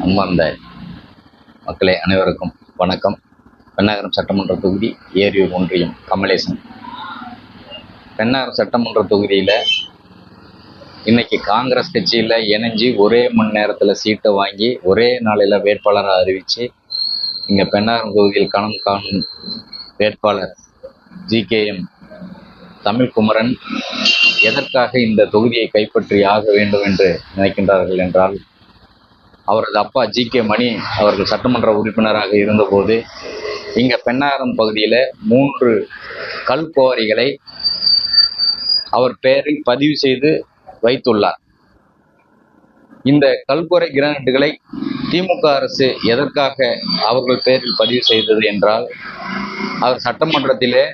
அன்பார்ந்த மக்களே அனைவருக்கும் வணக்கம். பென்னாகரம் சட்டமன்ற தொகுதி ஏரியூர் ஒன்றியம் கமலேசன். பென்னாகரம் சட்டமன்ற தொகுதியில் இன்னைக்கு காங்கிரஸ் கட்சியில் இணைஞ்சி ஒரே மணி நேரத்தில் சீட்டை வாங்கி ஒரே நாளில் வேட்பாளரை அறிவித்து இங்கே பென்னாகரம் தொகுதியில் களம் காணும் வேட்பாளர் ஜிகேஎம் தமிழ்குமரன் எதற்காக இந்த தொகுதியை கைப்பற்றி ஆக வேண்டும் என்று நினைக்கின்றார்கள் என்றால், அவரது அப்பா ஜி.கே. மணி அவர்கள் சட்டமன்ற உறுப்பினராக இருந்தபோது இங்கே பென்னாகரம் பகுதியில் 3 கல்குவாரிகளை அவர் பெயரில் பதிவு செய்து வைத்துள்ளார். இந்த கல்குவாரி கிரானைட்டுகளை திமுக அரசு எதற்காக அவர்கள் பெயரில் பதிவு செய்தது என்றால், அவர் சட்டமன்றத்திலே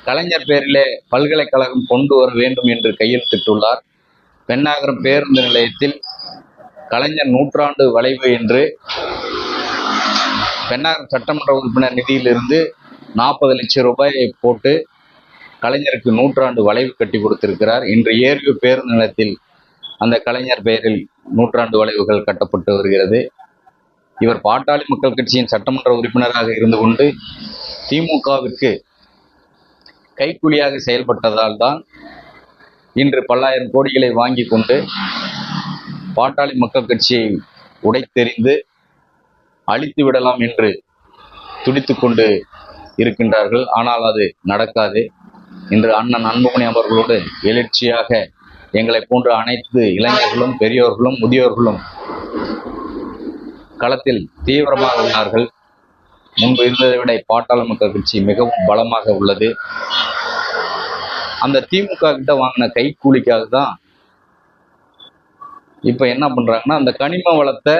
கலைஞர் பெயரிலே பல்கலைக்கழகம் கொண்டு வர வேண்டும் என்று கையெழுத்திட்டுள்ளார். பென்னாகரம் பேருந்து நிலையத்தில் கலைஞர் நூற்றாண்டு வளைவு என்று பென்னாகரம் சட்டமன்ற உறுப்பினர் நிதியிலிருந்து 40 லட்சம் ரூபாயை போட்டு கலைஞருக்கு நூற்றாண்டு வளைவு கட்டி கொடுத்திருக்கிறார். இன்று ஏரியூர் பேருந்து நிலையத்தில் அந்த கலைஞர் பெயரில் நூற்றாண்டு வளைவுகள் கட்டப்பட்டு வருகிறது. இவர் பாட்டாளி மக்கள் கட்சியின் சட்டமன்ற உறுப்பினராக இருந்து கொண்டு திமுகவிற்கு கைக்கூலியாக செயல்பட்டதால் தான் இன்று பல்லாயிரம் கோடிகளை வாங்கி கொண்டு பாட்டாளி மக்கள் கட்சியை உடைத்தெறிந்து அழித்து விடலாம் என்று துடித்து கொண்டு இருக்கின்றார்கள். ஆனால் அது நடக்காது. இன்று அண்ணன் அன்புமணி அவர்களோடு எழுச்சியாக எங்களை போன்ற அனைத்து இளைஞர்களும் பெரியோர்களும் முதியோர்களும் களத்தில் தீவிரமாக உள்ளார்கள். முன்பு இருந்ததை விட பாட்டாளி மக்கள் கட்சி மிகவும் பலமாக உள்ளது. அந்த திமுக கிட்ட வாங்கின கைக்கூலிக்காக தான் இப்போ என்ன பண்ணுறாங்கன்னா, அந்த கனிம வளத்தை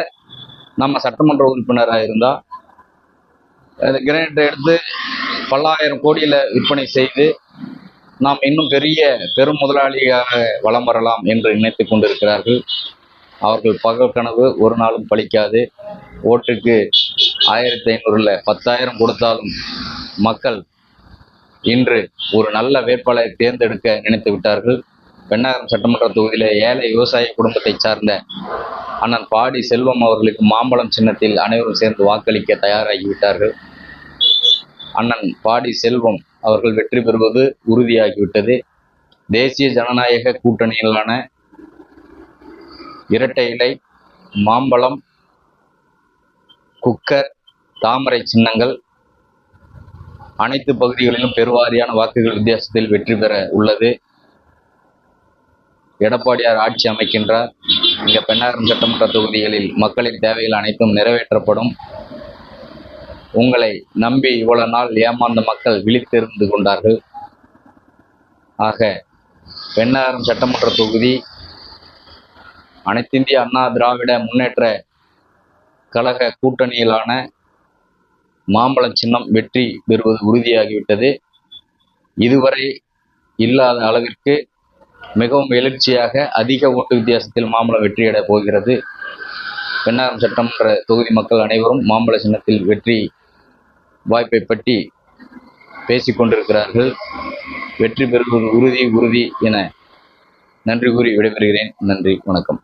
நம்ம சட்டமன்ற உறுப்பினராக இருந்தால் அந்த கிரானைட்டை எடுத்து பல்லாயிரம் கோடியில் விற்பனை செய்து நாம் இன்னும் பெரும் முதலாளியாக வலம் வரலாம் என்று நினைத்து கொண்டிருக்கிறார்கள். அவர்கள் பகல் கனவு ஒரு நாளும் பலிக்காது. ஓட்டுக்கு 1500 10,000 கொடுத்தாலும் மக்கள் இன்று ஒரு நல்ல வேட்பாளரை தேர்ந்தெடுக்க நினைத்து விட்டார்கள். பென்னாகரம் சட்டமன்ற தொகுதியில் ஏழை விவசாய குடும்பத்தை சார்ந்த அண்ணன் பாடி செல்வம் அவர்களுக்கு மாம்பழம் சின்னத்தில் அனைவரும் சேர்ந்து வாக்களிக்க தயாராகிவிட்டார்கள். அண்ணன் பாடி செல்வம் அவர்கள் வெற்றி பெறுவது உறுதியாகிவிட்டது. தேசிய ஜனநாயக கூட்டணியிலான இரட்டை இலை, மாம்பழம், குக்கர், தாமரை சின்னங்கள் அனைத்து பகுதிகளிலும் பெருவாரியான வாக்குகள் வித்தியாசத்தில் வெற்றி பெற உள்ளது. எடப்பாடியார் ஆட்சி அமைக்கின்றார். இங்கே பென்னாகரம் சட்டமன்ற தொகுதிகளில் மக்களின் தேவைகள் அனைத்தும் நிறைவேற்றப்படும். உங்களை நம்பி இவ்வளவு நாள் ஏமாந்த மக்கள் விழித்திருந்து கொண்டார்கள். ஆக பென்னாகரம் சட்டமன்ற தொகுதி அனைத்திந்திய அண்ணா திராவிட முன்னேற்ற கழக கூட்டணியிலான மாம்பழம் சின்னம் வெற்றி பெறுவது உறுதியாகிவிட்டது. இதுவரை இல்லாத அளவிற்கு மிகவும் எழுச்சியாக அதிக ஓட்டு வித்தியாசத்தில் மாம்பழம் வெற்றியடைய போகிறது. பென்னாகரம் சட்டமன்ற தொகுதி மக்கள் அனைவரும் மாம்பழ சின்னத்தில் வெற்றி வாய்ப்பை பற்றி பேசிக்கொண்டிருக்கிறார்கள். வெற்றி பெறுவது உறுதி என நன்றி கூறி விடைபெறுகிறேன். நன்றி, வணக்கம்.